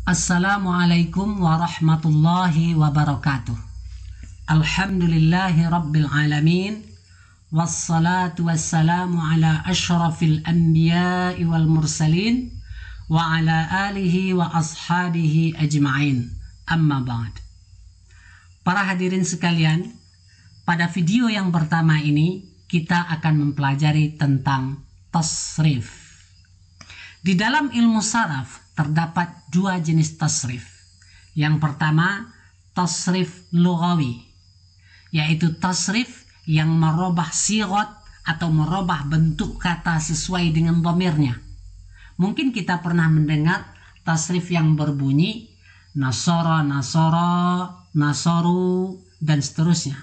Assalamualaikum warahmatullahi wabarakatuh. Alhamdulillahi rabbil alamin. Wassalatu wassalamu ala ashrafil anbiya'i wal mursalin wa ala alihi wa ashabihi ajma'in. Amma ba'd. Para hadirin sekalian, pada video yang pertama ini kita akan mempelajari tentang tasrif. Di dalam ilmu saraf terdapat dua jenis tasrif. Yang pertama, tasrif lughawi, yaitu tasrif yang merubah sigot atau merubah bentuk kata sesuai dengan dhamirnya. Mungkin kita pernah mendengar tasrif yang berbunyi nasara, nasara, nasaru, dan seterusnya.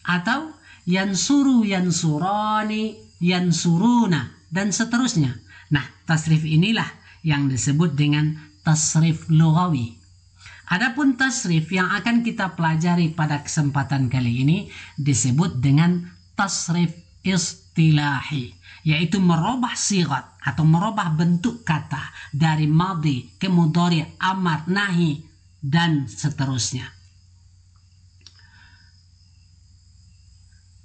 Atau yansuru, yansurani, yansuruna, dan seterusnya. Nah, tasrif inilah yang disebut dengan tasrif lughawi. Adapun tasrif yang akan kita pelajari pada kesempatan kali ini disebut dengan tasrif istilahi, yaitu merubah sigat atau merubah bentuk kata dari madhi ke mudhari, amar, nahi, dan seterusnya.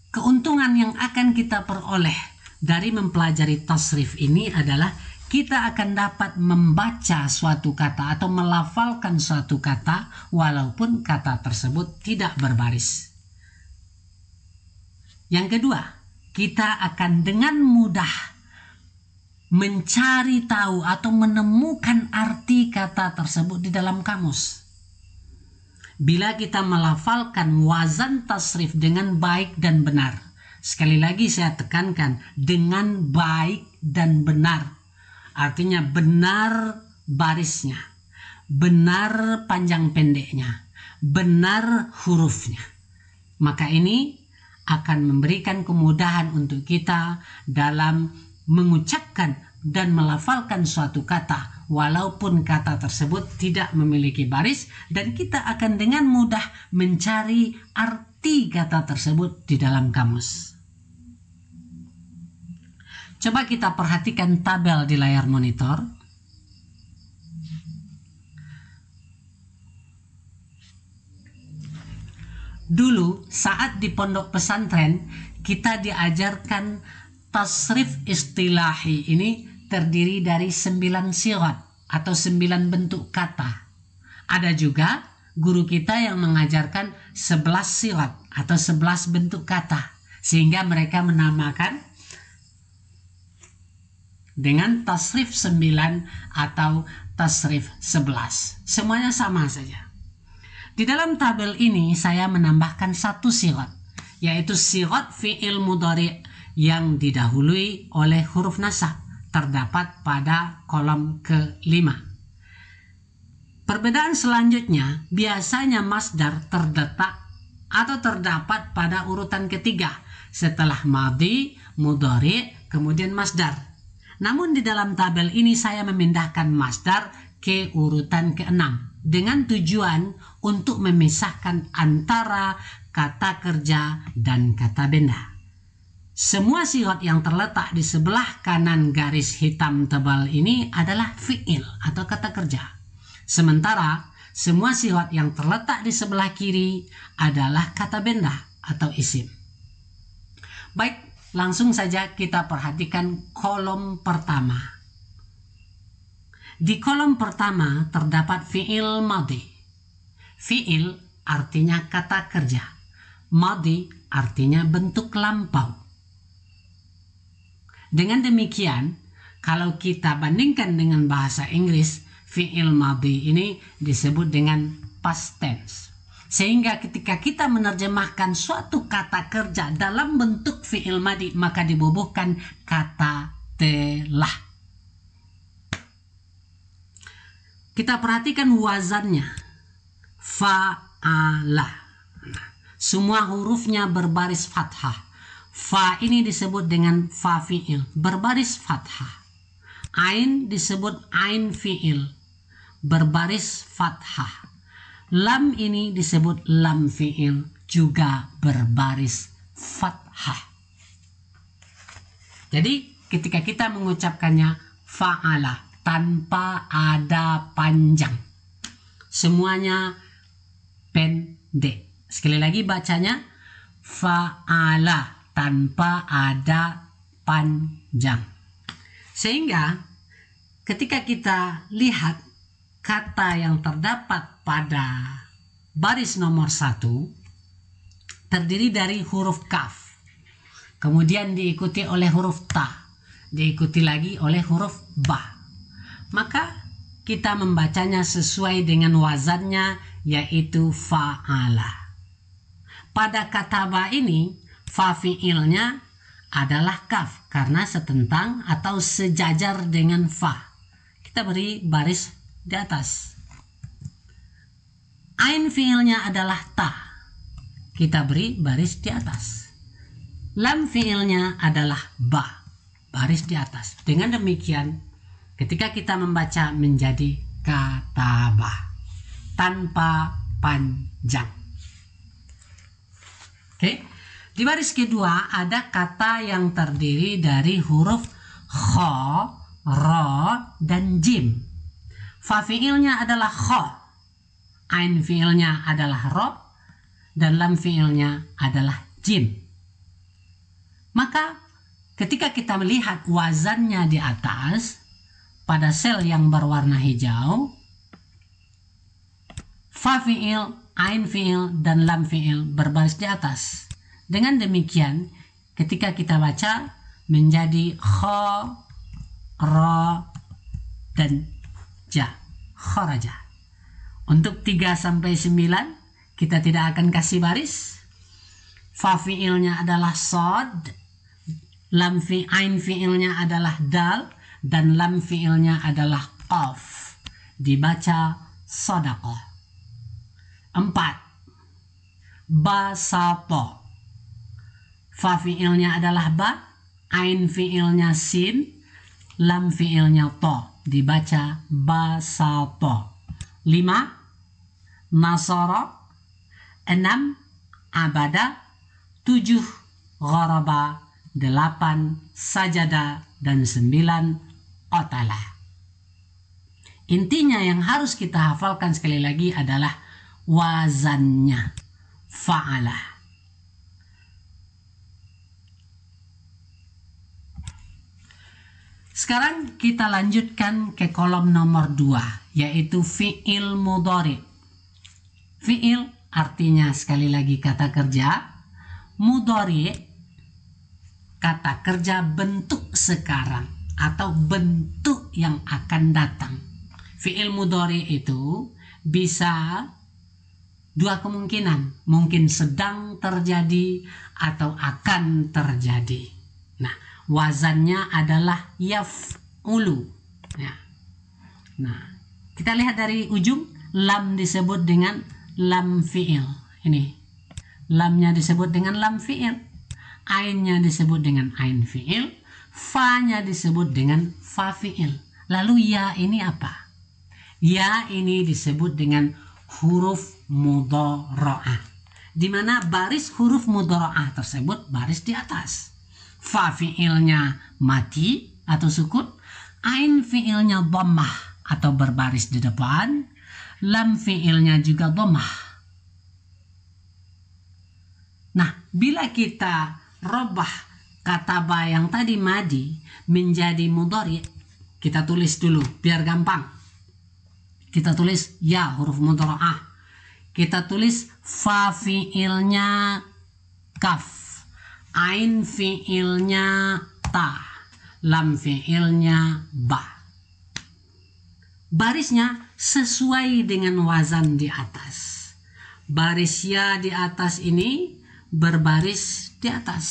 Keuntungan yang akan kita peroleh dari mempelajari tasrif ini adalah kita akan dapat membaca suatu kata atau melafalkan suatu kata walaupun kata tersebut tidak berbaris. Yang kedua, kita akan dengan mudah mencari tahu atau menemukan arti kata tersebut di dalam kamus. Bila kita melafalkan wazan tasrif dengan baik dan benar. Sekali lagi saya tekankan, dengan baik dan benar. Artinya benar barisnya, benar panjang pendeknya, benar hurufnya. Maka ini akan memberikan kemudahan untuk kita dalam mengucapkan dan melafalkan suatu kata walaupun kata tersebut tidak memiliki baris, dan kita akan dengan mudah mencari arti kata tersebut di dalam kamus. Coba kita perhatikan tabel di layar monitor. Dulu saat di pondok pesantren kita diajarkan tasrif istilahi ini terdiri dari 9 sigat atau 9 bentuk kata. Ada juga guru kita yang mengajarkan 11 sigat atau 11 bentuk kata, sehingga mereka menamakan dengan tasrif 9 atau tasrif 11. Semuanya sama saja. Di dalam tabel ini saya menambahkan satu sigat, yaitu sigat fi'il mudhari yang didahului oleh huruf nasab, terdapat pada kolom ke-5. Perbedaan selanjutnya, biasanya masdar terletak atau terdapat pada urutan ketiga setelah madhi, mudhari, kemudian masdar. Namun di dalam tabel ini saya memindahkan masdar ke urutan ke-6 dengan tujuan untuk memisahkan antara kata kerja dan kata benda. Semua sigat yang terletak di sebelah kanan garis hitam tebal ini adalah fi'il atau kata kerja. Sementara semua sigat yang terletak di sebelah kiri adalah kata benda atau isim. Baik, langsung saja kita perhatikan kolom pertama. Di kolom pertama terdapat fi'il madhi. Fi'il artinya kata kerja. Madhi artinya bentuk lampau. Dengan demikian, kalau kita bandingkan dengan bahasa Inggris, fi'il madhi ini disebut dengan past tense. Sehingga ketika kita menerjemahkan suatu kata kerja dalam bentuk fi'il madhi, maka dibubuhkan kata telah. Kita perhatikan wazannya. Fa'ala. Semua hurufnya berbaris fathah. Fa ini disebut dengan fa fi'il, berbaris fathah. Ain disebut ain fi'il, berbaris fathah. Lam ini disebut lam fi'il, juga berbaris fathah. Jadi ketika kita mengucapkannya fa'ala tanpa ada panjang, semuanya pendek. Sekali lagi bacanya fa'ala tanpa ada panjang. Sehingga ketika kita lihat kata yang terdapat pada baris nomor 1 terdiri dari huruf kaf, kemudian diikuti oleh huruf ta, diikuti lagi oleh huruf ba. Maka kita membacanya sesuai dengan wazannya, yaitu fa'ala. Pada kata ba ini, fa fi'ilnya adalah kaf karena setentang atau sejajar dengan fa. Kita beri baris di atas. Ain fi'ilnya adalah ta. Kita beri baris di atas. Lam fi'ilnya adalah ba. Baris di atas. Dengan demikian, ketika kita membaca menjadi kataba tanpa panjang. Oke. Di baris kedua ada kata yang terdiri dari huruf kha, ra, dan jim. Fa fi'ilnya adalah kha. Ain fi'ilnya adalah ra. Dan lam fi'ilnya adalah jim. Maka ketika kita melihat wazannya di atas, pada sel yang berwarna hijau, fa fi'il, ain fi'il, dan lam fi'il berbaris di atas. Dengan demikian, ketika kita baca menjadi kha, ra, dan ja, kharaja. Untuk 3-9 kita tidak akan kasih baris. Fa fi'ilnya adalah sod, ain fi'ilnya adalah dal, dan lam fi'ilnya adalah qaf. Dibaca sadaqah. 4. Basata. Fa fi'ilnya adalah ba, ain fi'ilnya sin, lam fi'ilnya ta. Dibaca basata. 5. Nasara. 6. Abada. 7. Gharaba. 8. Sajada. Dan 9. Qatala. Intinya yang harus kita hafalkan sekali lagi adalah wazannya. Fa'ala. Sekarang kita lanjutkan ke kolom nomor 2, yaitu fi'il mudhari. Fi'il artinya sekali lagi kata kerja. Mudhari kata kerja bentuk sekarang atau bentuk yang akan datang. Fi'il mudhari itu bisa dua kemungkinan, mungkin sedang terjadi atau akan terjadi. Nah, wazannya adalah yaf'ulu. Ya. Nah, kita lihat dari ujung, lam disebut dengan lam fi'il. Ini, lamnya disebut dengan lam fi'il. Ainnya disebut dengan ain fi'il. Fa-nya disebut dengan fa fi'il. Lalu ya ini apa? Ya ini disebut dengan huruf mudhara'ah, di mana baris huruf mudhara'ah tersebut baris di atas. Fa fi'ilnya mati atau sukun, ain fi'ilnya dhammah atau berbaris di depan, lam fi'ilnya juga dhammah. Nah, bila kita robah kata ba yang tadi madi menjadi mudhari, kita tulis dulu biar gampang. Kita tulis ya huruf mudhara'ah. Kita tulis fa fi'ilnya kaf, ain fi'ilnya ta, lam fi'ilnya ba. Barisnya sesuai dengan wazan di atas. Baris ya di atas ini berbaris di atas.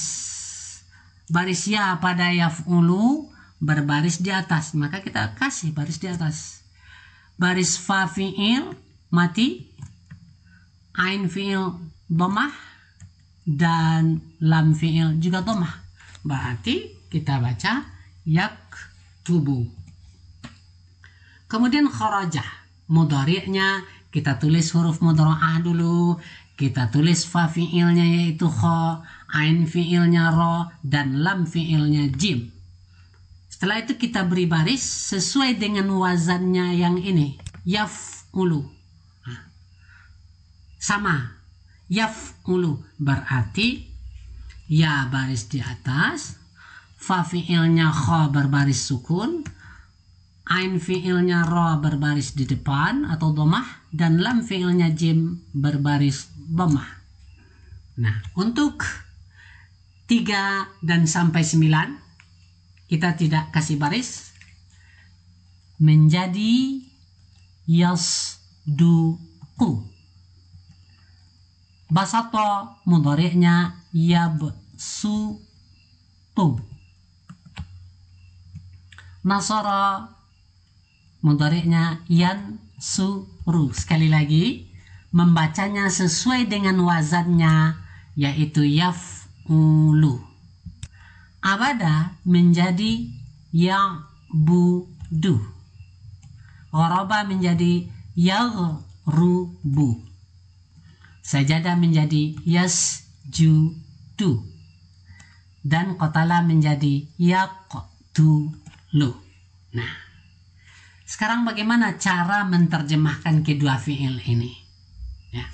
Baris ya pada yaf'ulu berbaris di atas, maka kita kasih baris di atas. Baris fa fi'il mati, ain fi'il dhammah, dan lam fi'il juga dhammah. Berarti kita baca yaktubu. Kemudian kharaja, mudhari'nya kita tulis huruf mudhara'ah dulu. Kita tulis fa fi'ilnya yaitu kha, ain fi'ilnya ra, dan lam fi'ilnya jim. Setelah itu kita beri baris sesuai dengan wazannya yang ini, yaf'ulu. sama. Yaf'ulu berarti ya baris di atas, fa fi'ilnya kha berbaris sukun, ain fi'ilnya ra berbaris di depan atau dhammah, dan lam fi'ilnya jim berbaris dhammah. Nah, untuk 3 dan sampai 9 kita tidak kasih baris, menjadi yasduqu. Basata mudhari'nya yabsutu. Nasara mudhari'nya yansuru. Sekali lagi, membacanya sesuai dengan wazannya, yaitu yaf'ulu. Abada menjadi ya'budu. Gharaba menjadi yaghrubu. Sajadah menjadi yasjudu. Dan qatala menjadi yaqtulu. Nah, sekarang bagaimana cara menerjemahkan kedua fi'il ini? Ya.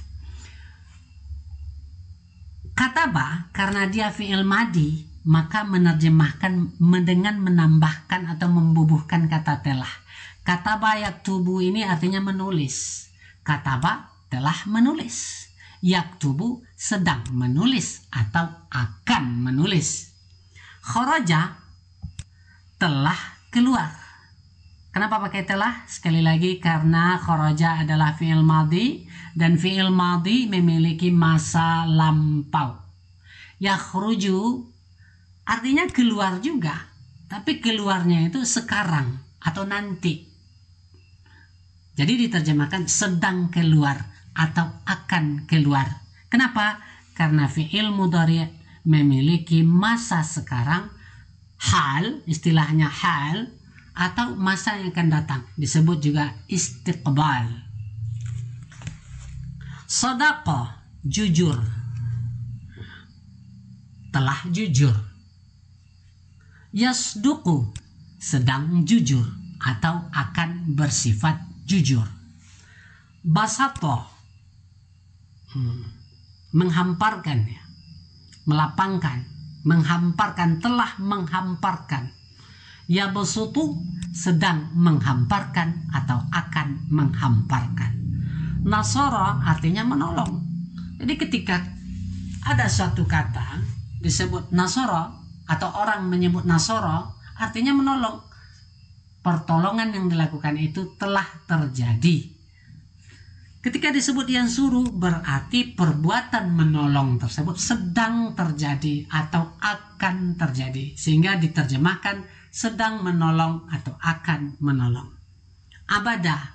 Kataba, karena dia fi'il madi, maka menerjemahkan dengan menambahkan atau membubuhkan kata telah. Kataba yaktubu ini artinya menulis. Kataba telah menulis. Yaktubu sedang menulis atau akan menulis. Kharaja telah keluar. Kenapa pakai telah? Sekali lagi karena kharaja adalah fi'il madhi, dan fi'il madhi memiliki masa lampau. Yakhruju artinya keluar juga, tapi keluarnya itu sekarang atau nanti. Jadi diterjemahkan sedang keluar atau akan keluar. Kenapa? Karena fi'il mudhari' memiliki masa sekarang, hal, istilahnya hal, atau masa yang akan datang, disebut juga istiqbal. Shadaqa, jujur, telah jujur. Yasduqu, sedang jujur atau akan bersifat jujur. Basata, menghamparkan, ya, melapangkan, menghamparkan, telah menghamparkan. Yabsutu, sedang menghamparkan atau akan menghamparkan. Nasara artinya menolong. Jadi ketika ada suatu kata disebut nasara atau orang menyebut nasara, artinya menolong. Pertolongan yang dilakukan itu telah terjadi. Ketika disebut yansuru, berarti perbuatan menolong tersebut sedang terjadi atau akan terjadi, sehingga diterjemahkan sedang menolong atau akan menolong. Abada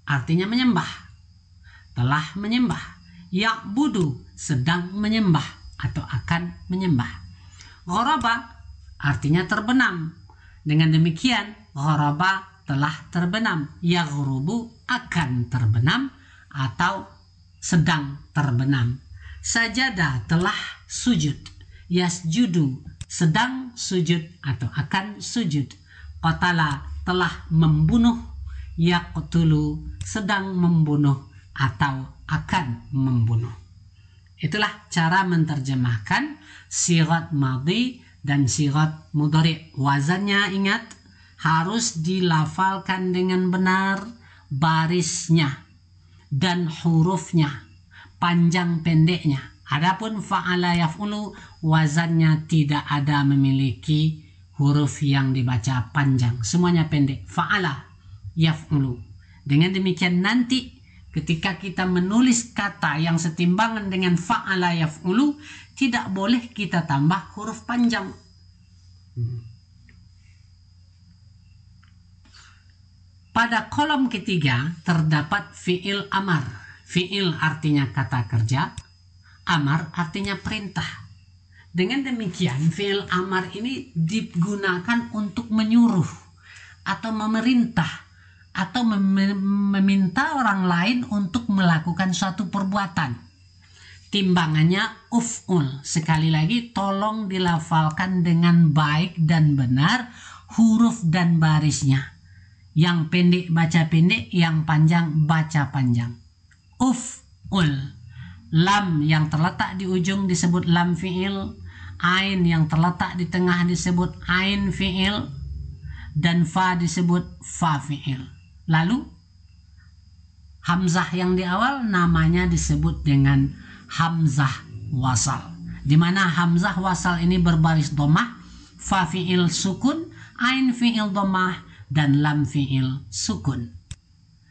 artinya menyembah, telah menyembah. Ya'budu, sedang menyembah atau akan menyembah. Gharaba artinya terbenam. Dengan demikian gharaba telah terbenam. Yaghrubu akan terbenam atau sedang terbenam. Sajada telah sujud. Yasjudu sedang sujud atau akan sujud. Qatala telah membunuh. Yaqtulu sedang membunuh atau akan membunuh. Itulah cara menerjemahkan sigat madhi dan sigat mudhari'. Wazannya ingat, harus dilafalkan dengan benar, barisnya dan hurufnya, panjang pendeknya. Adapun fa'ala yaf'ulu, wazannya tidak ada memiliki huruf yang dibaca panjang, semuanya pendek. Fa'ala yaf'ulu. Dengan demikian nanti ketika kita menulis kata yang setimbangan dengan fa'ala yaf'ulu, tidak boleh kita tambah huruf panjang. Pada kolom ketiga terdapat fi'il amar. Fi'il artinya kata kerja, amar artinya perintah. Dengan demikian fi'il amar ini digunakan untuk menyuruh atau memerintah atau meminta orang lain untuk melakukan suatu perbuatan. Timbangannya uf'ul. Sekali lagi tolong dilafalkan dengan baik dan benar huruf dan barisnya. Yang pendek baca pendek, yang panjang baca panjang. Uf'ul. lam yang terletak di ujung disebut lam fi'il, ain yang terletak di tengah disebut ain fi'il, dan fa disebut fa fi'il. Lalu hamzah yang di awal namanya disebut dengan hamzah wasal, di mana hamzah wasal ini berbaris dhammah, fa fi'il sukun, ain fi'il dhammah, dan lam fi'il sukun.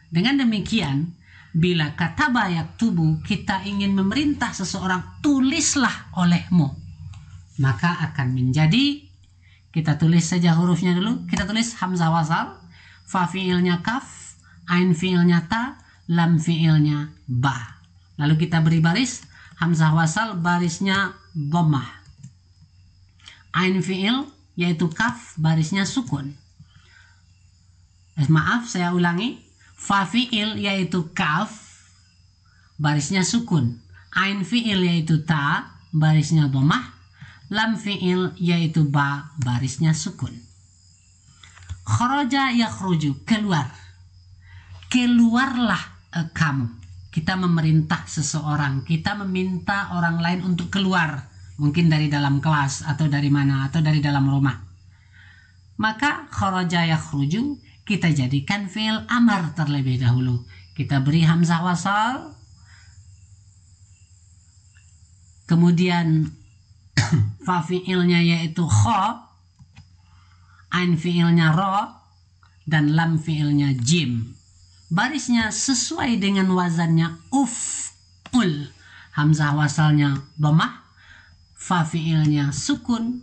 Dengan demikian, bila kataba yaktubu kita ingin memerintah seseorang, tulislah olehmu, maka akan menjadi, kita tulis saja hurufnya dulu, kita tulis hamzah wasal, fa fi'ilnya kaf, ain fi'ilnya ta, lam fi'ilnya ba. Lalu kita beri baris, hamzah wasal barisnya dhammah, ain fi'il yaitu kaf barisnya sukun. Maaf, saya ulangi, fa fi'il yaitu kaf barisnya sukun, ain fi'il yaitu ta barisnya dhammah, lam fi'il yaitu ba barisnya sukun. Kharaja yakhruju, keluar, keluarlah kamu. Kita memerintah seseorang, kita meminta orang lain untuk keluar, mungkin dari dalam kelas atau dari mana, atau dari dalam rumah. Maka kharaja yakhruju kita jadikan fi'il amar terlebih dahulu. Kita beri hamzah wasal, kemudian fa fi'ilnya yaitu kha, ain fi'ilnya ra, dan lam fi'ilnya jim. Barisnya sesuai dengan wazannya uf'ul. Hamzah wasalnya dhammah, fa fi'ilnya sukun,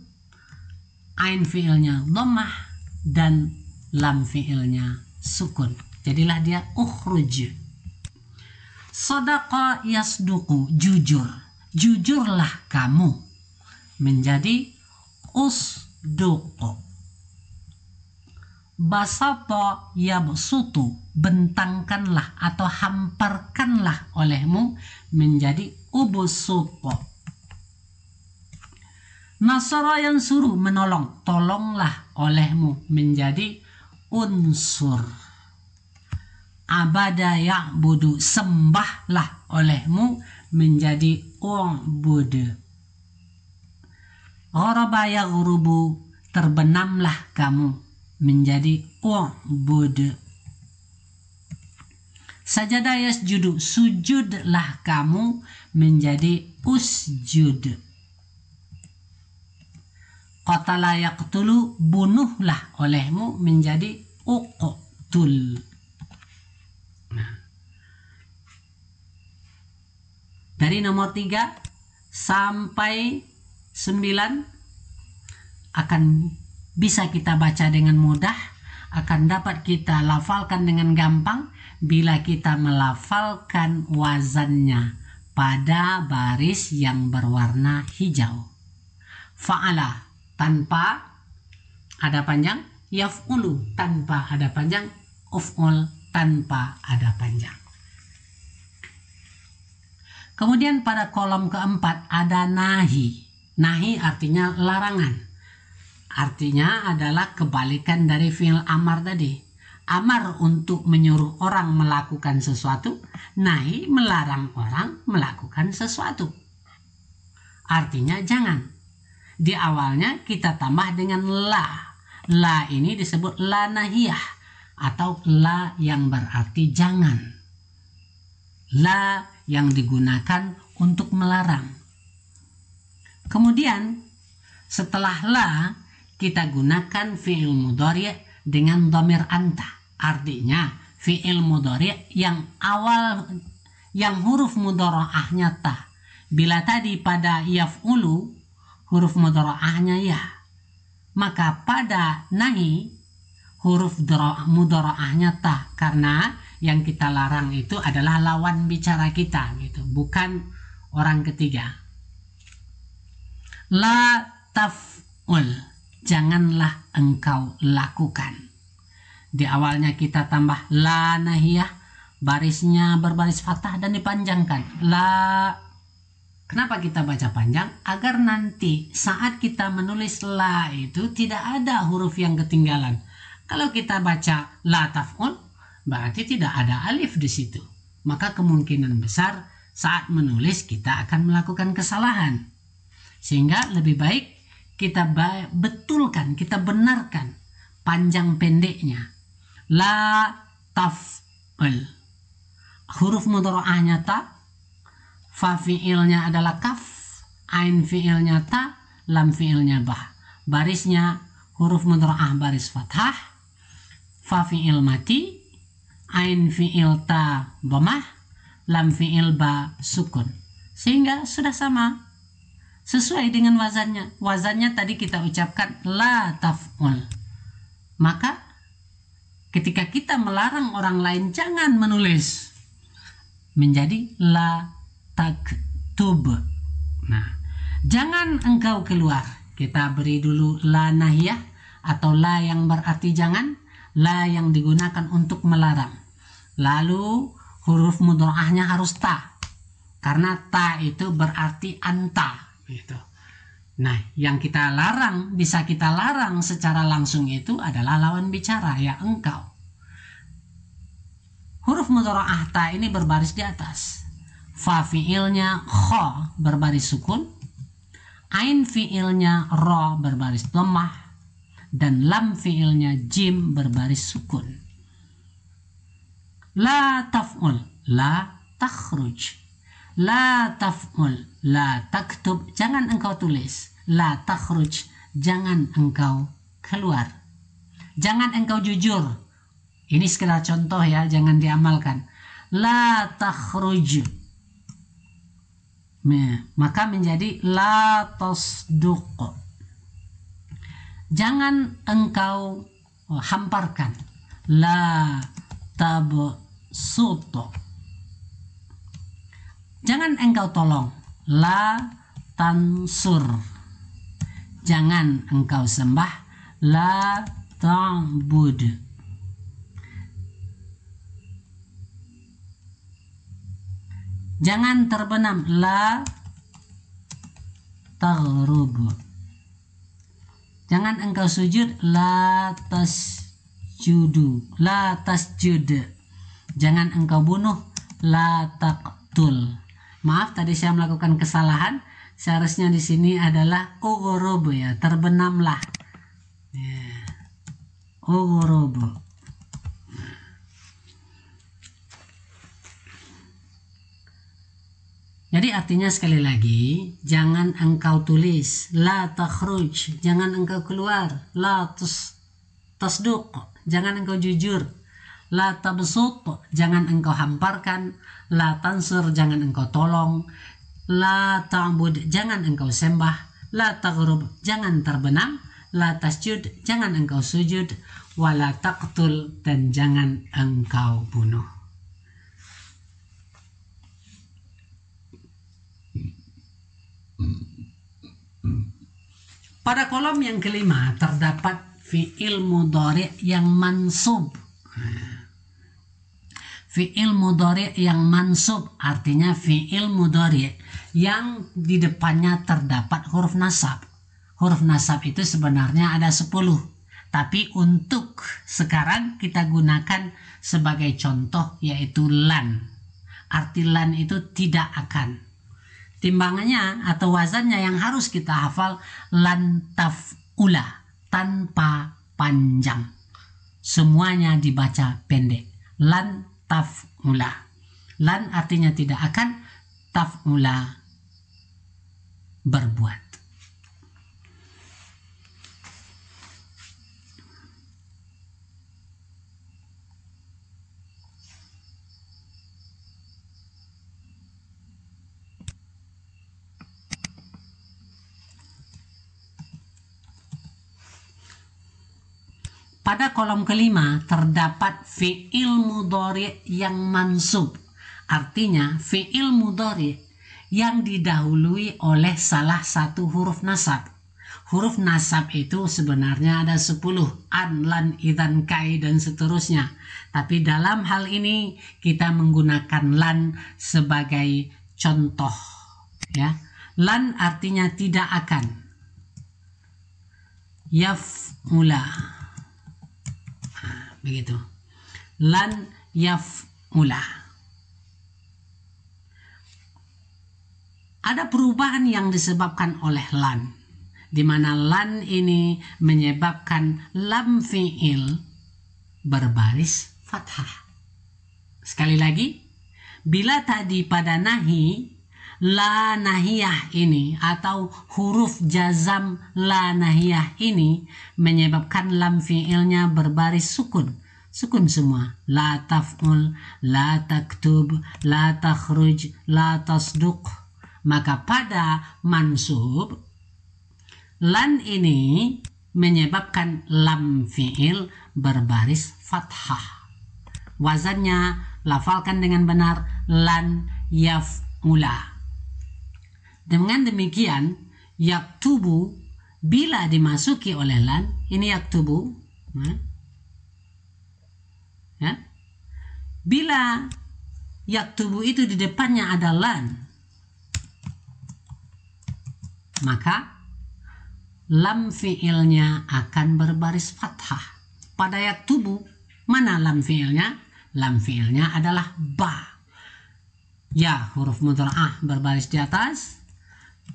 ain fi'ilnya dhammah, dan lam fi'ilnya sukun. Jadilah dia ukhruj. Sadaqa yasduqu, jujur, jujurlah kamu, menjadi usduqu. Basata yabsutu, bentangkanlah atau hamparkanlah olehmu, menjadi ubsutu. Nasara yansuru, menolong, tolonglah olehmu, menjadi unsur. Abada ya'budu, sembahlah olehmu, menjadi u'bud. Gharaba yaghrubu, terbenamlah kamu, menjadi u'bud. Sajada yasjudu, sujudlah kamu, menjadi usjud. Qatala yaqtulu, bunuhlah olehmu, menjadi uqtul. Nah, dari nomor 3 sampai 9 akan bisa kita baca dengan mudah, akan dapat kita lafalkan dengan gampang bila kita melafalkan wazannya pada baris yang berwarna hijau. Fa'ala tanpa ada panjang, yaf'ulu tanpa ada panjang, uf'ul tanpa ada panjang. Kemudian pada kolom keempat ada nahi. Nahi artinya larangan. Artinya adalah kebalikan dari fi'il amar tadi. Amar untuk menyuruh orang melakukan sesuatu, nahi melarang orang melakukan sesuatu. Artinya jangan. Di awalnya kita tambah dengan la. La ini disebut la nahiyah atau la yang berarti jangan. La yang digunakan untuk melarang. Kemudian setelah la kita gunakan fi'il mudhari' dengan dhamir anta. Artinya fi'il mudhari' yang awal, yang huruf mudhara'ahnya ta. Bila tadi pada yaf'ulu huruf mudhara'ahnya ya, maka pada nahi huruf mudhara'ahnya ta, karena yang kita larang itu adalah lawan bicara kita gitu, bukan orang ketiga. La taf'ul, janganlah engkau lakukan. Di awalnya kita tambah la nahiyah, barisnya berbaris fathah dan dipanjangkan. La, kenapa kita baca panjang? Agar nanti saat kita menulis la itu tidak ada huruf yang ketinggalan. Kalau kita baca la taf'ul, berarti tidak ada alif di situ. Maka kemungkinan besar saat menulis kita akan melakukan kesalahan. Sehingga lebih baik kita betulkan, kita benarkan panjang pendeknya. La taf'ul. Huruf mudhara'ahnya ta, fa fi'ilnya adalah kaf, ain fi'ilnya ta, lam fi'ilnya ba. Barisnya huruf mudhara'ah baris fathah, fa fi'il mati, ain fi'il ta dhamah, lam fi'il ba sukun. Sehingga sudah sama, sesuai dengan wazannya. Wazannya tadi kita ucapkan la taf'ul. Maka ketika kita melarang orang lain jangan menulis, menjadi la taktub. Nah, jangan engkau keluar. Kita beri dulu la nahiyah atau la yang berarti jangan, la yang digunakan untuk melarang. Lalu huruf mudhara'ahnya harus ta, karena ta itu berarti anta gitu. Nah, yang kita larang, bisa kita larang secara langsung itu adalah lawan bicara, ya engkau. Huruf mudhara'ah ta ini berbaris di atas. Fa fi'ilnya kha berbaris sukun, ain fi'ilnya ra berbaris dhammah, dan lam fi'ilnya jim berbaris sukun. La taf'ul, la takhruj. La taf'ul, la taktub, jangan engkau tulis. La takhruj, jangan engkau keluar. Jangan engkau jujur. Ini sekedar contoh ya, jangan diamalkan. La takhruj. Maka menjadi la tasduq. Jangan engkau hamparkan. La tabsut. Jangan engkau tolong. La tansur. Jangan engkau sembah. La ta'bud. Jangan terbenam. La taghrub. Jangan engkau sujud. La tasjudu. La tasjud. Jangan engkau bunuh. La taqtul. Maaf, tadi saya melakukan kesalahan. Seharusnya di sini adalah ughrub ya, terbenamlah. Ya. Ughrub. Jadi artinya sekali lagi, jangan engkau tulis la takhruj, jangan engkau keluar. La tasduq, jangan engkau jujur. La tabsut, jangan engkau hamparkan. La tansur, jangan engkau tolong. La ta'bud, jangan engkau sembah. La taghrub, jangan terbenam. La tasjud, jangan engkau sujud. Wa la taqtul, dan jangan engkau bunuh. Pada kolom yang kelima terdapat fi'il mudhari' yang mansub. Fi'il mudhari' yang mansub artinya fi'il mudhari' yang di depannya terdapat huruf nasab. Huruf nasab itu sebenarnya ada 10. Tapi untuk sekarang kita gunakan sebagai contoh yaitu lan. Arti lan itu tidak akan. Timbangannya atau wazannya yang harus kita hafal lan taf'ula, tanpa panjang. Semuanya dibaca pendek. Lan taf'ula. Lan artinya tidak akan, taf'ula berbuat. Pada kolom kelima terdapat fi'il mudhari' yang mansub. Artinya fi'il mudhari' yang didahului oleh salah satu huruf nasab. Huruf nasab itu sebenarnya ada 10. An, lan, idzan, kai, dan seterusnya. Tapi dalam hal ini kita menggunakan lan sebagai contoh. Ya. Lan artinya tidak akan. Yaf'ula. Begitu. Lan yaf'ula. ada perubahan yang disebabkan oleh lan, di mana lan ini menyebabkan lam fi'il berbaris fathah. Sekali lagi, bila tadi pada nahi, la nahiyah ini atau huruf jazam la nahiyah ini menyebabkan lam fi'ilnya berbaris sukun. Sukun semua. La taf'ul, la taktub, la takhruj, la tasduq. Maka pada mansub, lan ini menyebabkan lam fi'il berbaris fathah. Wazannya lafalkan dengan benar, lan yaf'ula. Dengan demikian, yaktubu bila dimasuki oleh lan, ini yaktubu. Bila yaktubu itu di depannya ada lan, maka lam fi'ilnya akan berbaris fathah. Pada yaktubu, mana lam fi'ilnya? Lam fi'ilnya adalah ba. Ya, huruf mudhara'ah berbaris di atas,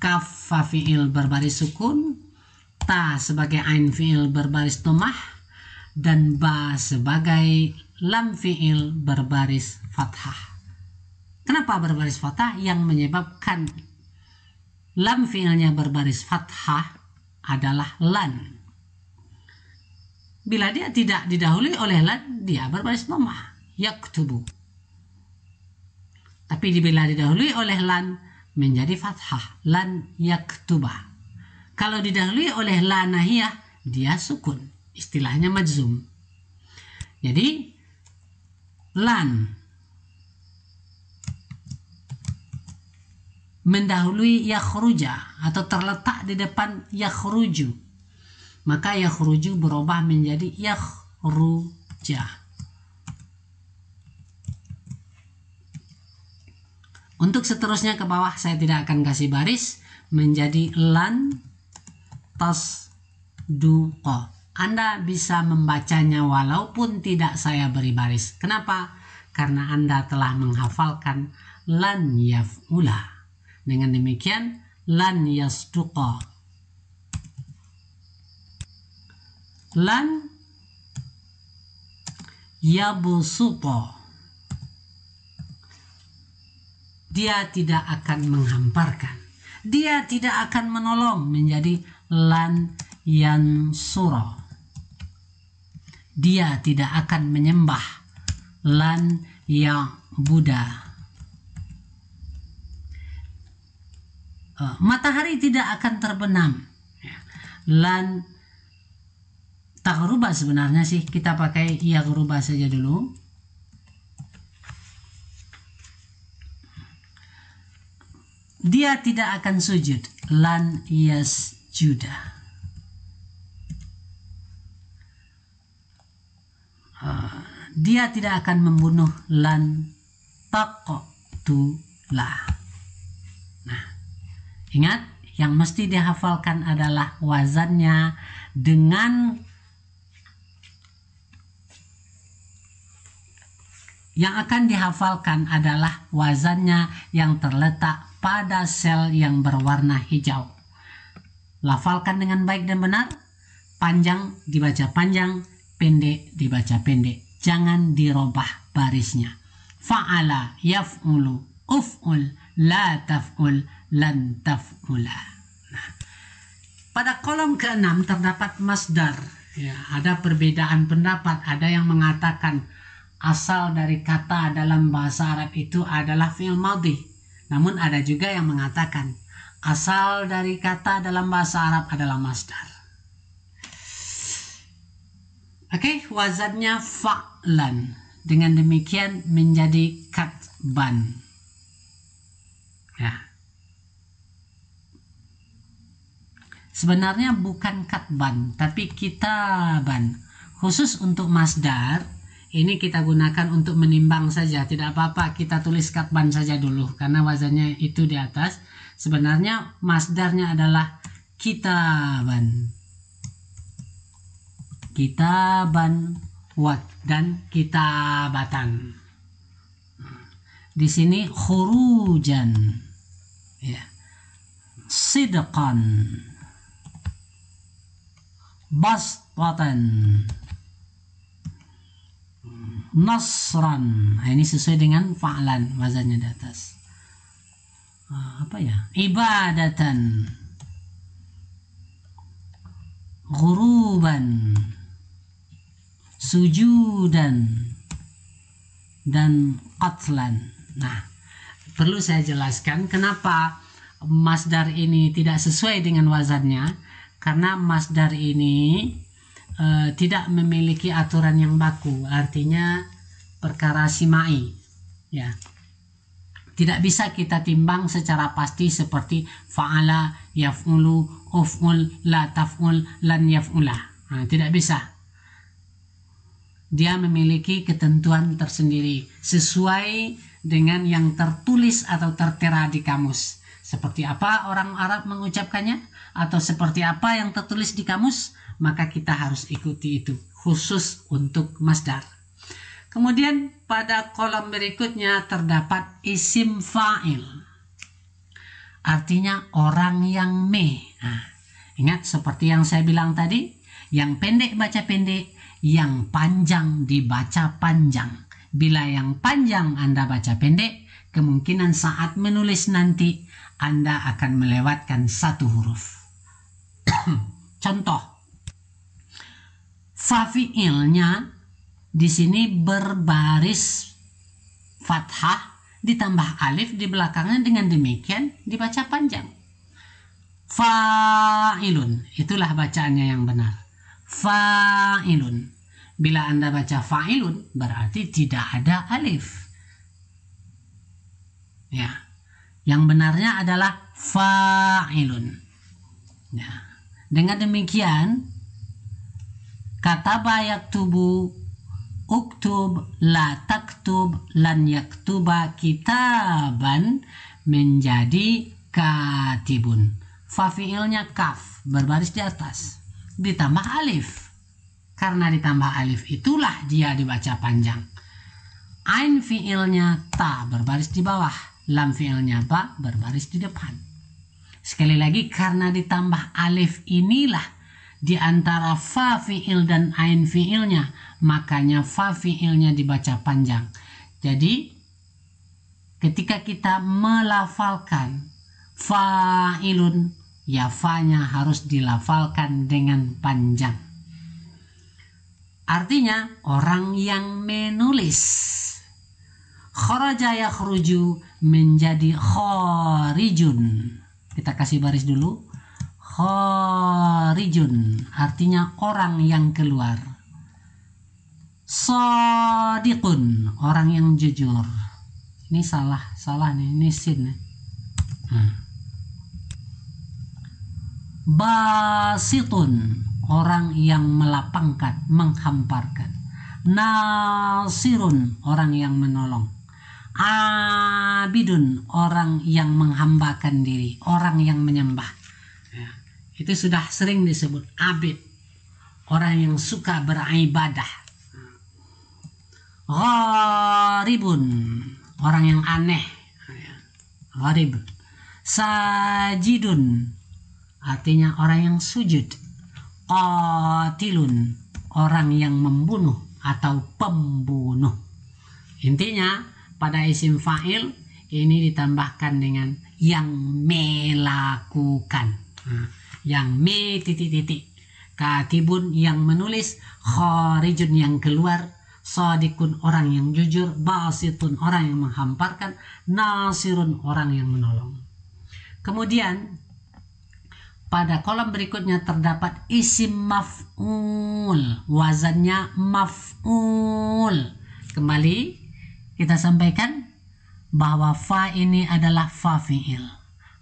kaf fa fi'il berbaris sukun, ta sebagai ain fi'il berbaris dhammah, dan ba sebagai lam fi'il berbaris fathah. Kenapa berbaris fathah? Yang menyebabkan lam fi'ilnya berbaris fathah adalah lan. Bila dia tidak didahului oleh lan, dia berbaris dhammah, yaktubu. Tapi bila didahului oleh lan, menjadi fathah, lan yaktuba. Kalau didahului oleh la nahiyah, dia sukun, istilahnya majzum. Jadi lan mendahului yakhruja atau terletak di depan yakhruju, maka yakhruju berubah menjadi yakhruja. Untuk seterusnya ke bawah saya tidak akan kasih baris, menjadi lan tasduqa. Anda bisa membacanya walaupun tidak saya beri baris. Kenapa? Karena Anda telah menghafalkan lan yaf'ula. Dengan demikian, lan yasduqa. Lan yabsuqa. Dia tidak akan menghamparkan. Dia tidak akan menolong, menjadi lan yansura. Dia tidak akan menyembah, lan ya'buda. Matahari tidak akan terbenam, lan taghruba. Sebenarnya sih kita pakai yaghruba saja dulu. Dia tidak akan sujud, lan yasjuda. Dia tidak akan membunuh, lan taqtula. Nah, ingat, yang mesti dihafalkan adalah wazannya dengan yang akan dihafalkan adalah wazannya yang terletak pada sel yang berwarna hijau. Lafalkan dengan baik dan benar. Panjang dibaca panjang, pendek dibaca pendek. Jangan dirubah barisnya. Fa'ala yaf'ulu, uf'ul, la taf'ul, lan taf'ula. Nah, pada kolom ke-6 terdapat masdar. Ya, ada perbedaan pendapat. Ada yang mengatakan asal dari kata dalam bahasa Arab itu adalah fi'il madhi. Namun ada juga yang mengatakan asal dari kata dalam bahasa Arab adalah masdar. Oke, wazannya fa'lan. Dengan demikian menjadi katban. Ya. Sebenarnya bukan katban, tapi kitaban. Khusus untuk masdar, ini kita gunakan untuk menimbang saja. Tidak apa-apa kita tulis katban saja dulu, karena wazannya itu di atas. Sebenarnya masdarnya adalah kitaban. Kitaban dan kitabatan. Di sini khurujan. Ya. sidqan, bastatan, nasran. Nah, ini sesuai dengan fa'lan wazannya di atas. Apa ya? Ibadatan, ghuruban, sujudan, dan qatlan. Nah, perlu saya jelaskan kenapa masdar ini tidak sesuai dengan wazannya, karena masdar ini tidak memiliki aturan yang baku, artinya perkara simai, ya. Tidak bisa kita timbang secara pasti seperti fa'ala, yaf'ulu, uf'ul, la taf'ul, lan yaf'ula. Nah, tidak bisa. Dia memiliki ketentuan tersendiri sesuai dengan yang tertulis atau tertera di kamus. Seperti apa orang Arab mengucapkannya atau seperti apa yang tertulis di kamus, maka kita harus ikuti itu, khusus untuk masdar. Kemudian pada kolom berikutnya terdapat isim fa'il, artinya orang yang Nah, ingat seperti yang saya bilang tadi, yang pendek baca pendek, yang panjang dibaca panjang. Bila yang panjang Anda baca pendek, kemungkinan saat menulis nanti Anda akan melewatkan satu huruf. Contoh, fa fi'ilnya di sini berbaris fathah ditambah alif di belakangnya, dengan demikian dibaca panjang. Fa'ilun, itulah bacaannya yang benar. Fa'ilun. Bila Anda baca fa'ilun, berarti tidak ada alif. Ya, yang benarnya adalah fa'ilun. Ya. Dengan demikian, kataba yaktubu, uktub, la taktub, lan yaktuba kitaban menjadi katibun. Fa fi'ilnya kaf, berbaris di atas, ditambah alif. Karena ditambah alif itulah dia dibaca panjang. Ain fi'ilnya ta, berbaris di bawah. Lam fi'ilnya ba, berbaris di depan. Sekali lagi, karena ditambah alif inilah di antara fa fi'il dan ain fi'ilnya, makanya fa fi'ilnya dibaca panjang. Jadi ketika kita melafalkan fa'ilun, ya fa-nya harus dilafalkan dengan panjang. Artinya orang yang menulis. Kharaja yakhruju menjadi kharijun. Kita kasih baris dulu. Kharijun artinya orang yang keluar. Shadiqun, orang yang jujur. Ini salah nih, ini sin. Basitun, orang yang melapangkan, menghamparkan. Nasirun, orang yang menolong. Abidun, orang yang menghambakan diri, orang yang menyembah. Ya, itu sudah sering disebut abid, orang yang suka beribadah. Gharibun, orang yang aneh. Gharib. Sajidun, artinya orang yang sujud. Qatilun, orang yang membunuh atau pembunuh. Intinya pada isim fa'il ini ditambahkan dengan yang melakukan. Yang titik-titik. Katibun yang menulis, kharijun yang keluar, shadikun orang yang jujur, basitun orang yang menghamparkan, nasirun orang yang menolong. Kemudian pada kolom berikutnya terdapat isim maf'ul, wazannya maf'ul. Kembali kita sampaikan bahwa fa ini adalah fa fi'il.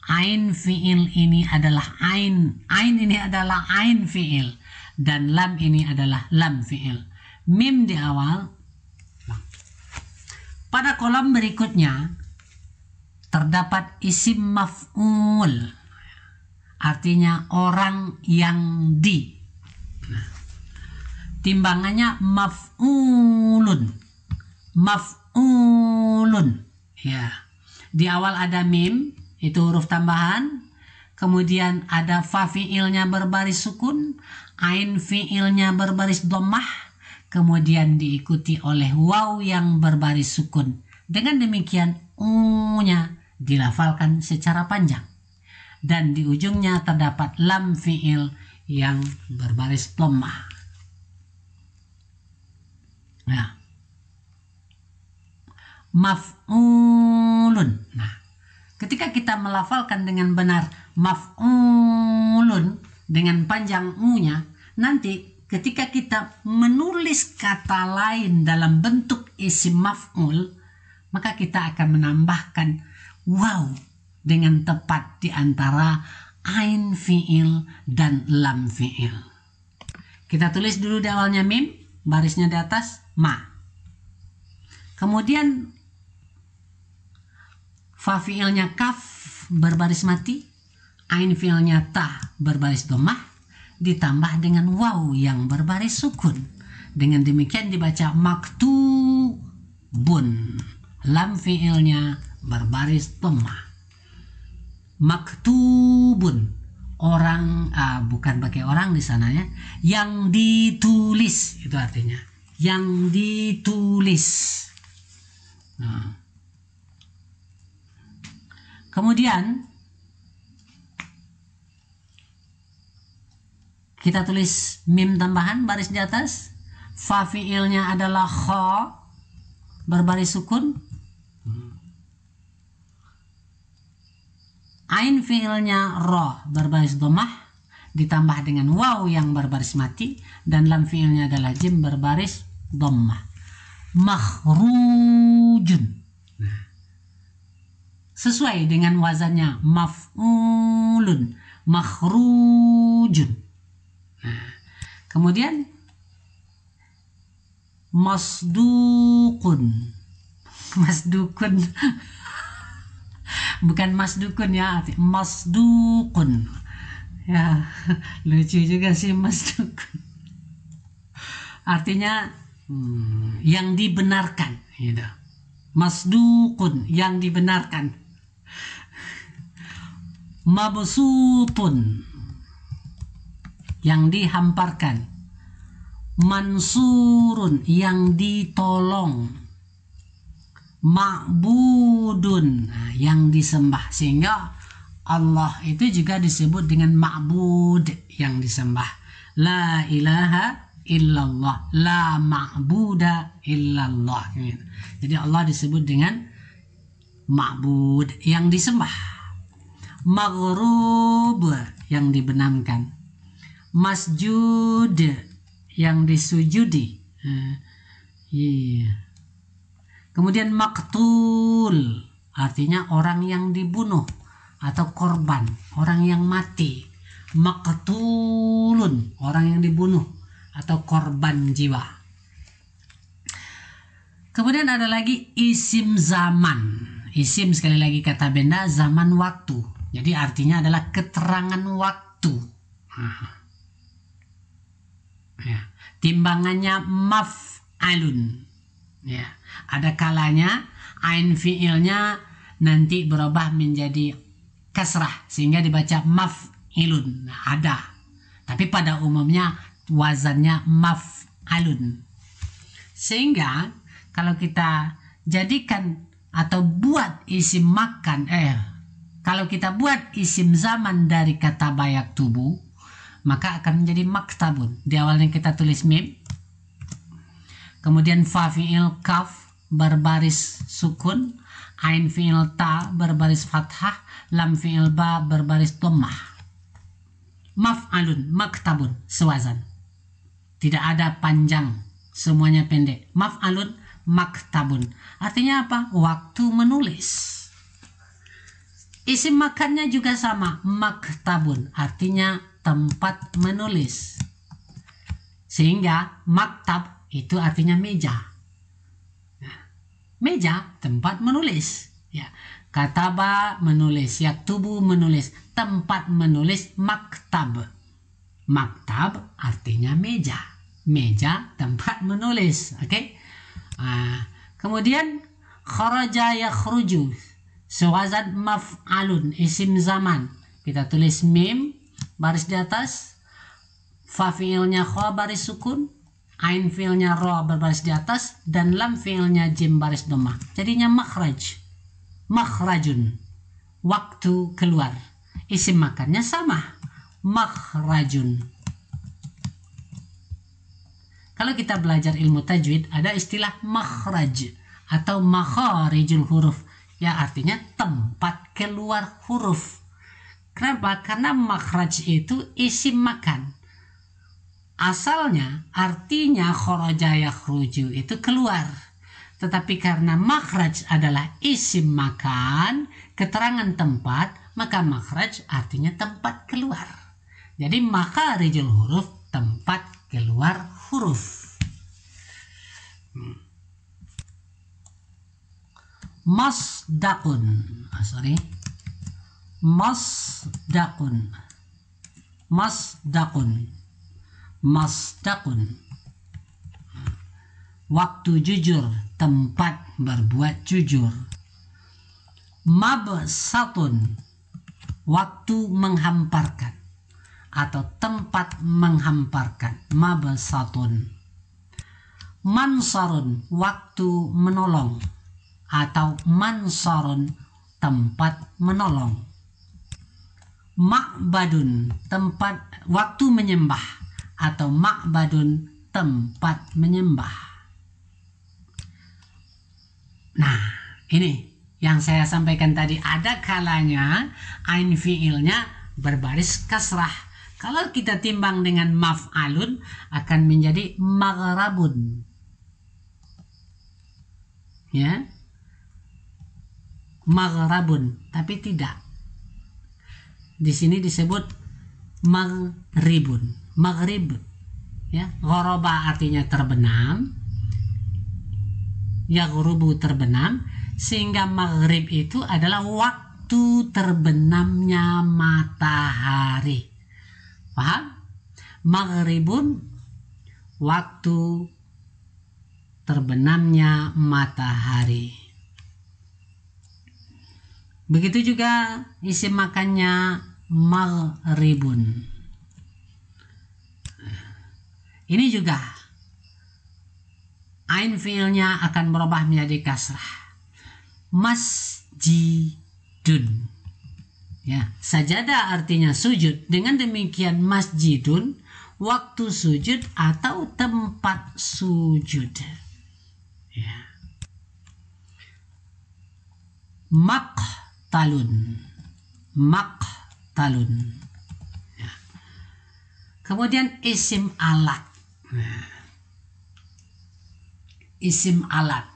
Ain fi'il ini adalah ain ini adalah ain fi'il. Dan lam ini adalah lam fi'il. Mim di awal. Pada kolom berikutnya terdapat isim maf'ul. Artinya orang yang di. Timbangannya maf'ulun. Maf'ulun. Ya. Di awal ada mim, itu huruf tambahan. kemudian ada fa fi'ilnya berbaris sukun, ain fi'ilnya berbaris dhammah, kemudian diikuti oleh waw yang berbaris sukun. Dengan demikian u-nya dilafalkan secara panjang. Dan di ujungnya terdapat lam fi'il yang berbaris dhammah. Nah, maf'ulun. Nah, ketika kita melafalkan dengan benar maf'ulun dengan panjang u-nya, nanti ketika kita menulis kata lain dalam bentuk isim maf'ul, maka kita akan menambahkan waw dengan tepat di antara ain fi'il dan lam fi'il. Kita tulis dulu di awalnya mim, barisnya di atas ma. Kemudian fa fi'ilnya kaf berbaris mati, ain fi'ilnya ta berbaris dhammah, ditambah dengan waw yang berbaris sukun. Dengan demikian dibaca maktubun. Lam fi'ilnya berbaris dhammah. Maktubun. Orang, bukan pakai orang di sana ya. Yang ditulis, itu artinya. Yang ditulis. Nah. Kemudian kita tulis mim tambahan baris di atas. Fa fi'ilnya adalah kha berbaris sukun. Ain fi'ilnya ra berbaris dhammah ditambah dengan waw yang berbaris mati, dan lam fi'ilnya adalah jim berbaris dhammah. Makhrujun. Sesuai dengan wazannya maf'ulun, makhrujun. Nah, kemudian masdukun. Masdukun. Bukan masdukun ya, masdukun. Ya, lucu juga sih masdukun. Artinya yang dibenarkan, gitu. Masdukun, yang dibenarkan. Mabsutun, yang dihamparkan. Mansurun, yang ditolong. Ma'budun, yang disembah. Sehingga Allah itu juga disebut dengan ma'bud, yang disembah. La ilaha illallah, la ma'buda illallah. Jadi Allah disebut dengan ma'bud, yang disembah. Maghrub, yang dibenamkan. Masjud, yang disujudi. Kemudian maktul, artinya orang yang dibunuh atau korban, orang yang mati. Maktulun, orang yang dibunuh atau korban jiwa. Kemudian ada lagi isim zaman. Isim sekali lagi kata benda, zaman waktu. Jadi artinya adalah keterangan waktu. Ya. Timbangannya maf'alun. Ya, ada kalanya ain fi'ilnya nanti berubah menjadi kasrah sehingga dibaca maf'ilun. Nah, ada. Tapi pada umumnya wazannya maf'alun. Sehingga kalau kita jadikan atau buat isim makan, kalau kita buat isim zaman dari kata bayak tubuh, maka akan menjadi maktabun. Di awalnya kita tulis mim, kemudian fa fi'il kaf berbaris sukun, ain fi'il ta berbaris fathah, lam fi'il ba berbaris dhammah. Maf'alun, maktabun, sewazan. Tidak ada panjang, semuanya pendek. Maf'alun, maktabun. Artinya apa? Waktu menulis. Isim makannya juga sama, maktabun, artinya tempat menulis. Sehingga maktab itu artinya meja. Nah, meja, tempat menulis. Ya, kataba menulis, yaktubu menulis, tempat menulis maktab. Maktab artinya meja. Meja, tempat menulis. Oke? Kemudian kharaja yakhruju, sewazan maf'alun, isim zaman. Kita tulis mim baris di atas, fa fiilnya kha baris sukun, ain fiilnya ra berbaris di atas, dan lam fiilnya jim baris dhammah. Jadinya makhraj, makhrajun, waktu keluar. Isim makannya sama, makhrajun. Kalau kita belajar ilmu tajwid, ada istilah makhraj atau makharijul huruf, ya artinya tempat keluar huruf. Kenapa? Karena makhraj itu isim makan. Asalnya artinya kharaja yakhruju itu keluar. Tetapi karena makhraj adalah isim makan, keterangan tempat, maka makhraj artinya tempat keluar. Jadi makharijul huruf, tempat keluar huruf. Masdaqun. Masdaqun. Masdaqun. Masdaqun. Waktu jujur, tempat berbuat jujur. Mabsatun. Waktu menghamparkan atau tempat menghamparkan. Mabsatun. Mansarun. Waktu menolong atau mansarun, tempat menolong. Ma'badun, tempat waktu menyembah atau ma'badun, tempat menyembah. Nah, ini yang saya sampaikan tadi, ada kalanya ain fiilnya berbaris kasrah. Kalau kita timbang dengan maf'alun akan menjadi maghrabun. Ya. Maghrabun, tapi tidak. Di sini disebut maghribun, maghrib, ya. Ghoroba artinya terbenam, yaghrubu terbenam, sehingga maghrib itu adalah waktu terbenamnya matahari. Paham? Maghribun, waktu terbenamnya matahari. Begitu juga isim makannya maghribun. Ini juga ain fiilnya akan berubah menjadi kasrah. Masjidun. Ya, sajadah artinya sujud. Dengan demikian masjidun, waktu sujud atau tempat sujud. Ya. Maqtalun. Maqtalun. Ya. Kemudian isim alat. Isim alat.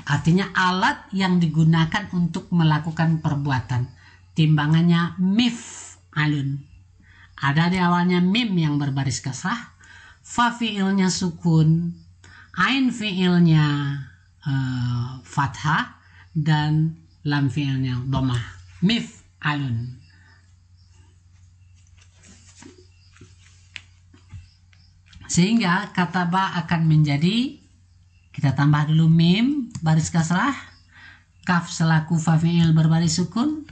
Artinya alat yang digunakan untuk melakukan perbuatan. Timbangannya mif'alun. Ada di awalnya mim yang berbaris kasrah, fa fiilnya sukun, ain fiilnya fathah, dan lam fiilnya dhammah. Mif'alun. Sehingga kata ba akan menjadi, kita tambah dulu mim baris kasrah, kaf selaku fa fiil berbaris sukun,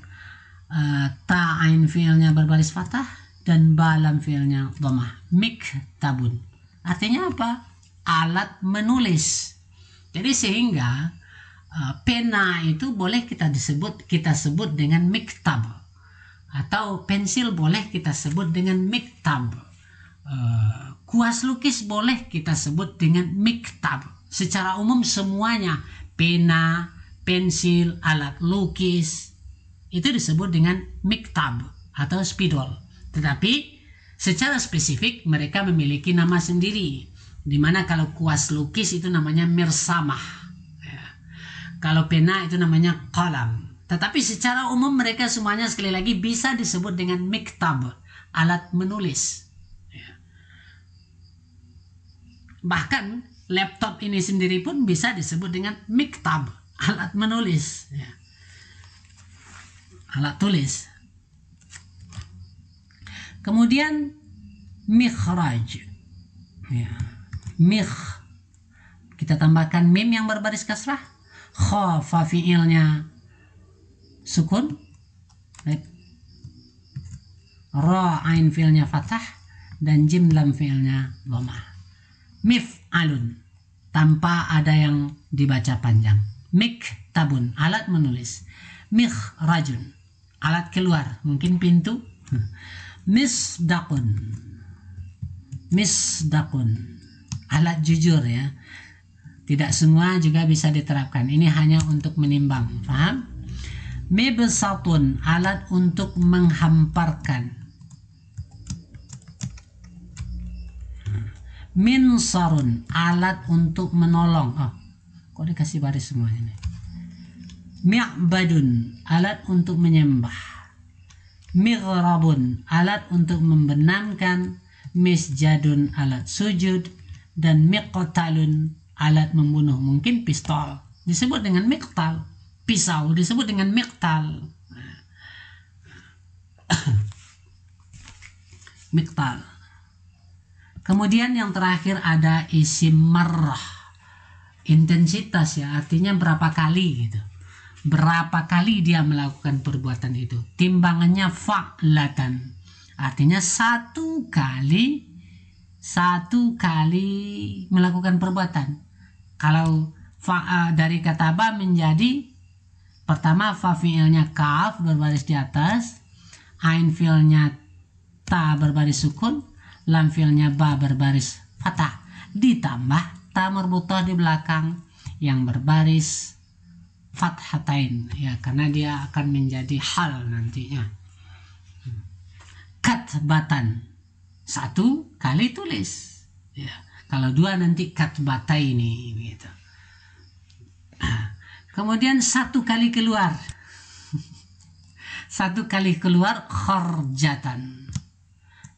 ta ain fiilnya berbaris fathah, dan ba lam fiilnya dhammah. Miktabun. Artinya apa? Alat menulis. Jadi sehingga pena itu boleh kita sebut dengan miktab, atau pensil boleh kita sebut dengan miktab. Kuas lukis boleh kita sebut dengan miktab. Secara umum semuanya, pena, pensil, alat lukis, itu disebut dengan miktab atau spidol. Tetapi secara spesifik mereka memiliki nama sendiri. Dimana kalau kuas lukis itu namanya mirsamah. Ya. Kalau pena itu namanya qalam. Tetapi secara umum mereka semuanya sekali lagi bisa disebut dengan miktab, alat menulis. Bahkan laptop ini sendiri pun bisa disebut dengan miktab, alat menulis, ya. Alat tulis. Kemudian mikhraj, ya. Kita tambahkan mim yang berbaris kasrah, kha fa fiilnya sukun, Ra ain fi'ilnya fathah dan jim lam fi'ilnya dhammah. Mif'alun tanpa ada yang dibaca panjang. Miktabun alat menulis. Mikhrajun alat keluar, mungkin pintu. Misdaqun alat jujur ya. Tidak semua juga bisa diterapkan. Ini hanya untuk menimbang, paham? Mibsatun alat untuk menghamparkan. Minsarun alat untuk menolong. Oh, kok dikasih baris semua ini? Mi'badun alat untuk menyembah. Mighrabun alat untuk membenamkan. Misjadun alat sujud. Dan miqtalun alat membunuh, mungkin pistol disebut dengan miqtal, pisau disebut dengan miqtal. Miqtal. Kemudian yang terakhir ada isim marrah, intensitas ya, artinya berapa kali gitu, berapa kali dia melakukan perbuatan itu. Timbangannya fa'latan, artinya satu kali melakukan perbuatan. Kalau dari kata ba menjadi pertama fa fi'ilnya kaf berbaris di atas, ain fi'ilnya ta berbaris sukun, lam fi'ilnya ba berbaris fathah, ditambah ta marbutah di belakang yang berbaris fathatain ya, karena dia akan menjadi hal nantinya. Katbatan satu kali tulis ya. Kalau dua nanti katbata ini gitu. Kemudian satu kali keluar. Satu kali keluar kharjatan.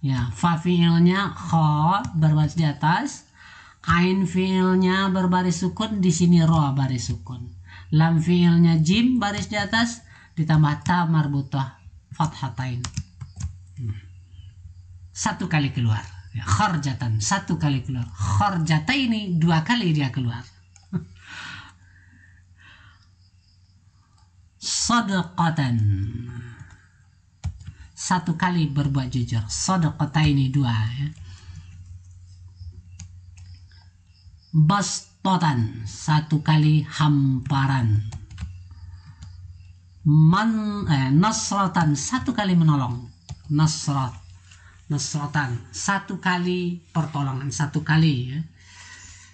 Ya, fa fi'ilnya kha berbaris di atas, ain fi'ilnya berbaris sukun, di sini ra baris sukun. Lam fi'ilnya jim baris di atas ditambah ta marbutah fathatain. Satu kali keluar. Ya, kharjatan satu kali keluar. Kharjata ini dua kali dia keluar. Sadaqatan satu kali berbuat jujur. Sadaqata ini dua ya. Bastatan satu kali hamparan. Nasratan satu kali menolong. Nasratan satu kali pertolongan, satu kali ya.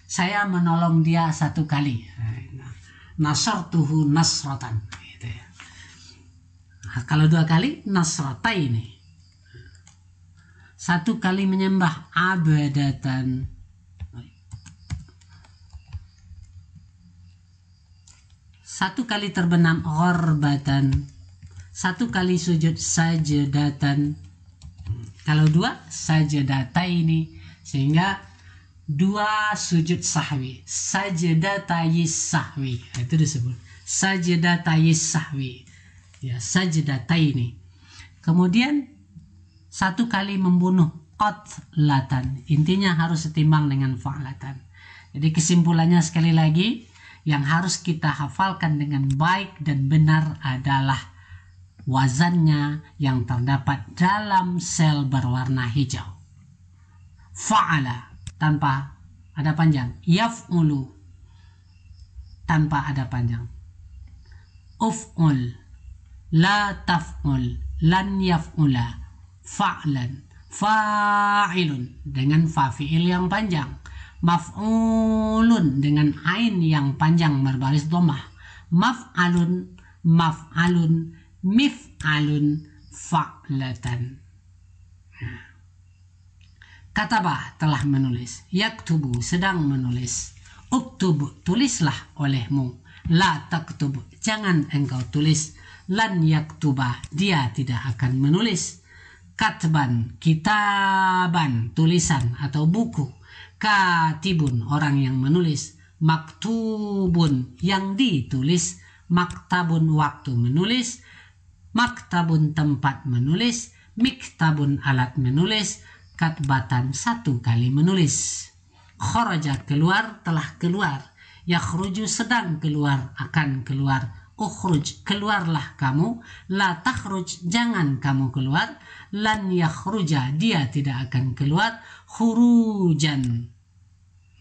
Saya menolong dia satu kali. Nasartuhu nasratan gitu ya. Nah, kalau dua kali nasrata ini. Satu kali menyembah abadatan. Satu kali terbenam ghorbatan. Satu kali sujud sajadatan. Kalau dua sajadata ini, sehingga dua sujud sahwi. Sajadata yis-sahwi itu disebut sajadata yis-sahwi ya, sajadata ini. Kemudian satu kali membunuh qatlatan, intinya harus setimbang dengan fa'latan. Jadi kesimpulannya sekali lagi, yang harus kita hafalkan dengan baik dan benar adalah wazannya yang terdapat dalam sel berwarna hijau. Fa'ala tanpa ada panjang, yaf'ulu tanpa ada panjang, uf'ul, la taf'ul, lan yaf'ula, fa'lan, fa'ilun dengan fa fi'il yang panjang, maf'ulun dengan ain yang panjang berbaris dhammah, maf'alun, mif'alun, fa'latan. Kataba telah menulis, yaktubu sedang menulis, uktub tulislah olehmu, la taktub jangan engkau tulis, lan yaktuba dia tidak akan menulis, katban kitaban tulisan atau buku, katibun orang yang menulis, maktubun yang ditulis, maktabun waktu menulis, maktabun tempat menulis, miktabun alat menulis, katbatan satu kali menulis. Kharaja keluar, telah keluar. Yakhruju sedang keluar, akan keluar. ukhruj, keluarlah kamu. La takhruj, jangan kamu keluar. Lan yakhruja, dia tidak akan keluar. Khurujan,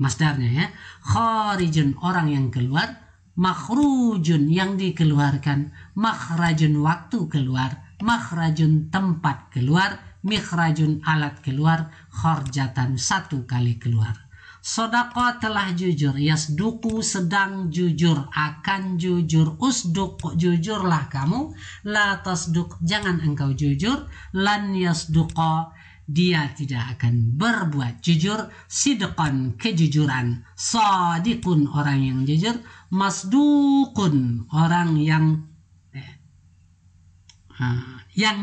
masdarnya ya. Kharijun, orang yang keluar. Makhrujun, yang dikeluarkan. Makhrajun, waktu keluar. Makhrajun, tempat keluar. Mikhrajun, alat keluar. Kharjatan, satu kali keluar. Sodaqah, telah jujur. Yasduku, sedang jujur, akan jujur. Usduk, jujurlah kamu. La tasduk, jangan engkau jujur. Lan yasduqa, dia tidak akan berbuat jujur. Sidqan, kejujuran. Sadiqun, orang yang jujur. Masdukun, orang yang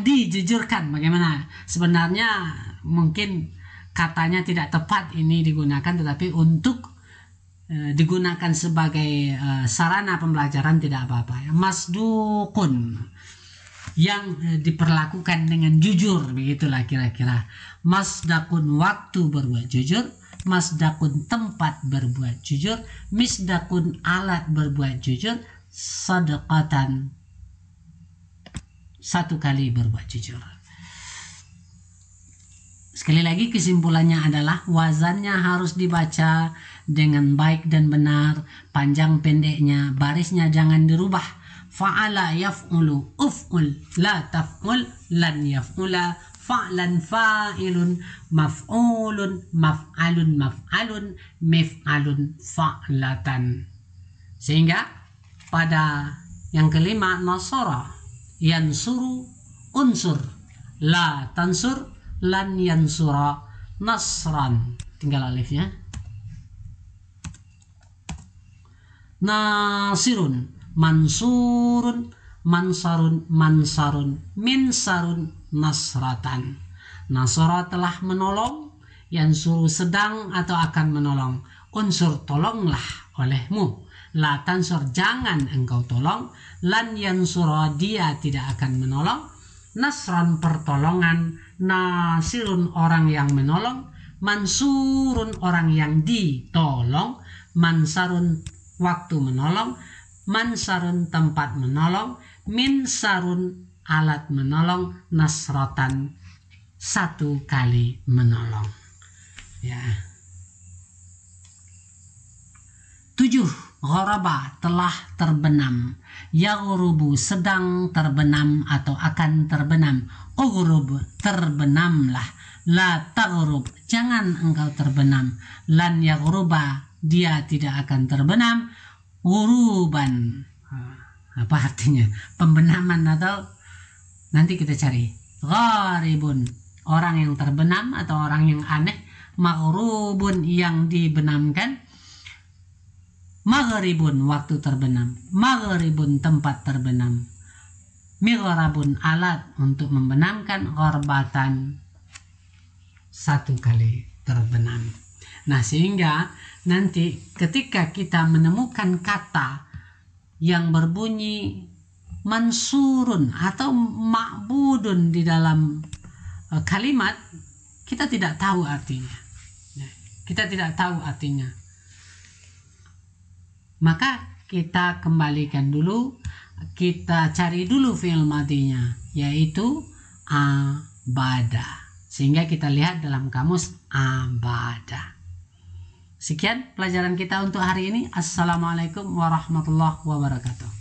dijujurkan. Bagaimana? Sebenarnya mungkin katanya tidak tepat ini digunakan, tetapi untuk digunakan sebagai sarana pembelajaran tidak apa-apa ya. Masdukun, yang diperlakukan dengan jujur, begitulah kira-kira. Masdakun, waktu berbuat jujur. Masdakun, tempat berbuat jujur. Misdakun, alat berbuat jujur. Sadaqatan, satu kali berbuat jujur. Sekali lagi kesimpulannya adalah wazannya harus dibaca dengan baik dan benar, panjang pendeknya, barisnya jangan dirubah. Fa'ala yaf'ulu, uf'ul, la taf'ul, lan yaf'ula, fa'lan fa'ilun, maf'ulun, maf'alun, maf'alun, mif'alun, fa'latan. Sehingga pada yang kelima, nasara, yansuru, unsur, la tansur, lan yansura, nasran, tinggal alifnya. Nasirun, mansurun, mansarun, mansarun, minsarun, nasratan. Nasara, telah menolong. Yansuru, sedang atau akan menolong. Unsur, tolonglah olehmu. La tansur, jangan engkau tolong. Lan yansura, dia tidak akan menolong. Nasran, pertolongan. Nasirun, orang yang menolong. Mansurun, orang yang ditolong. Mansarun, waktu menolong. Mansarun, tempat menolong. Minsarun, alat menolong. Nasratan, satu kali menolong. Ya. 7. Gharaba, telah terbenam. Yaghrubu, sedang terbenam atau akan terbenam. Ughrub, terbenamlah. La taghrub, jangan engkau terbenam. Lan yaghruba, dia tidak akan terbenam. Ghuruban, apa artinya? Pembenaman atau nanti kita cari. Gharibun, orang yang terbenam atau orang yang aneh. Maghrubun, yang dibenamkan. Maghribun, waktu terbenam. Maghribun, tempat terbenam. Mighrabun, alat untuk membenamkan. Gharbatan, satu kali terbenam. Nah, sehingga nanti ketika kita menemukan kata yang berbunyi mansurun atau ma'budun di dalam kalimat, kita tidak tahu artinya. Kita tidak tahu artinya. Maka kita kembalikan dulu, kita cari dulu fi'il madinya, yaitu abada. Sehingga kita lihat dalam kamus abada. Sekian pelajaran kita untuk hari ini. Assalamualaikum warahmatullahi wabarakatuh.